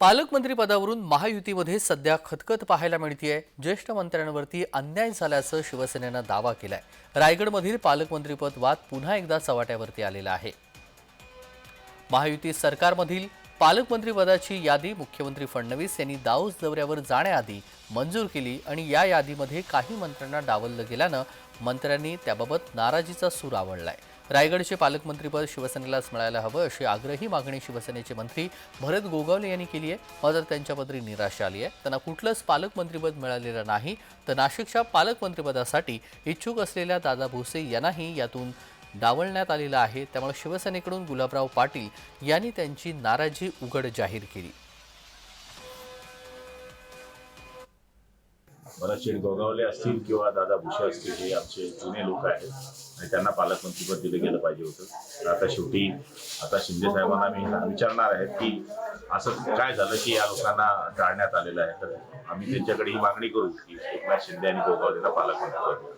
पालकमंत्री पदावरून महायुतीमध्ये सध्या खतखत पाहायला मिळतेय। ज्येष्ठ मंत्र्यांवरती अन्याय झाल्याचं शिवसेनेनं दावा केलाय। रायगडमधील पालकमंत्रीपद वाद पुन्हा एकदा चव्हाट्यावरती आलेला आहे। महायुती सरकारमधील पालकमंत्रीपदाची यादी मुख्यमंत्री फडणवीस यांनी दाऊस दौऱ्यावर जाण्याआधी मंजूर केली आणि या यादीमध्ये काही मंत्र्यांना डावललं गेल्यानं मंत्र्यांनी त्याबाबत नाराजीचा सूर आवळलाय। रायगडचे पालकमंत्रीपद शिवसेनेलाच मिळायला हवं अशी आग्रही मागणी शिवसेनेचे मंत्री भरत गोगावले यांनी केली आहे। मात्र त्यांच्या पदरी निराशा आली आहे। त्यांना कुठलंच पालकमंत्रीपद मिळालेलं नाही, तर नाशिकच्या पालकमंत्रीपदासाठी इच्छुक असलेल्या दादा भुसे यांनाही यातून डावलण्यात आलेलं आहे। त्यामुळे शिवसेनेकडून गुलाबराव पाटील यांनी त्यांची नाराजी उघड जाहीर केली। भरत गोगावले असतील किंवा दादा भुसे असतील, हे आमचे जुने लोक आहेत आणि त्यांना पालकमंत्रीपद दिलं गेलं पाहिजे होतं। आता शेवटी शिंदे साहेबांना मी विचारणार आहे की असं काय झालं की या लोकांना टाळण्यात आलेलं आहे। तर आम्ही त्यांच्याकडे ही मागणी करू की एकनाथ शिंदे आणि गोगावलेला पालकमंत्रीपद।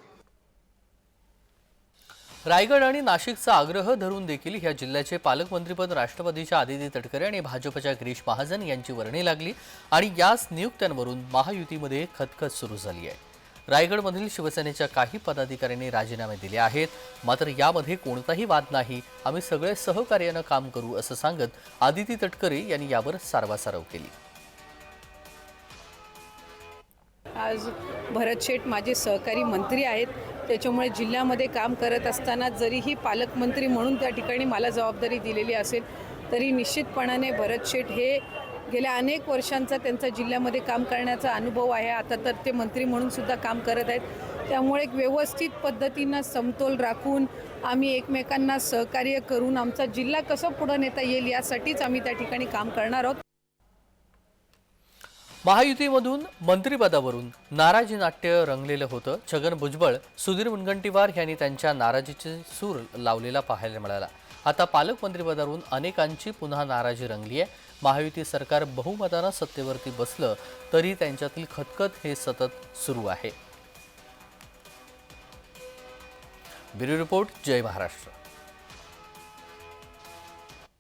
रायगड आणि नाशिकचा आग्रह धरून देखील ह्या जिल्ह्याचे पालकमंत्रीपद राष्ट्रवादीच्या आदिती तटकरे आणि भाजपच्या गिरीश महाजन यांची वर्णी लागली आणि याच नियुक्त्यांवरून महायुतीमध्ये खतखत सुरू झाली आहे। रायगडमधील शिवसेनेच्या काही पदाधिकाऱ्यांनी राजीनामे दिले आहेत। मात्र यामध्ये कोणताही वाद नाही, आम्ही सगळे सहकार्यानं काम करू असं सांगत आदिती तटकरे यांनी यावर सारवासारव केली। आज भरत शेठ माझे सहकारी मंत्री आहेत, त्याच्यामुळे जिल्ह्यामध्ये काम करत असताना जरीही पालकमंत्री म्हणून त्या ठिकाणी मला जबाबदारी दिलेली असेल तरी निश्चितपणाने भरत शेठ हे गेल्या अनेक वर्षांचा त्यांचा जिल्ह्यामध्ये काम करण्याचा अनुभव आहे। आता तर ते मंत्री म्हणून सुद्धा काम करत आहेत। त्यामुळे एक व्यवस्थित पद्धतीनं समतोल राखून आम्ही एकमेकांना सहकार्य करून आमचा जिल्हा कसं पुढे नेता येईल यासाठीच आम्ही त्या ठिकाणी काम करणार आहोत। महायुतीमधून मंत्रिपदावरून नाराजी नाट्य रंगलेलं होतं। छगन भुजबळ, सुधीर मुनगंटीवार यांनी त्यांच्या नाराजीचे सूर लावलेला पाहायला मिळाला। आता पालकमंत्रीपदावरून अनेकांची पुन्हा नाराजी रंगली आहे। महायुती सरकार बहुमतानं सत्तेवरती बसलं तरी त्यांच्यातील खतखत हे सतत सुरू आहे। ब्युरो रिपोर्ट, जय महाराष्ट्र।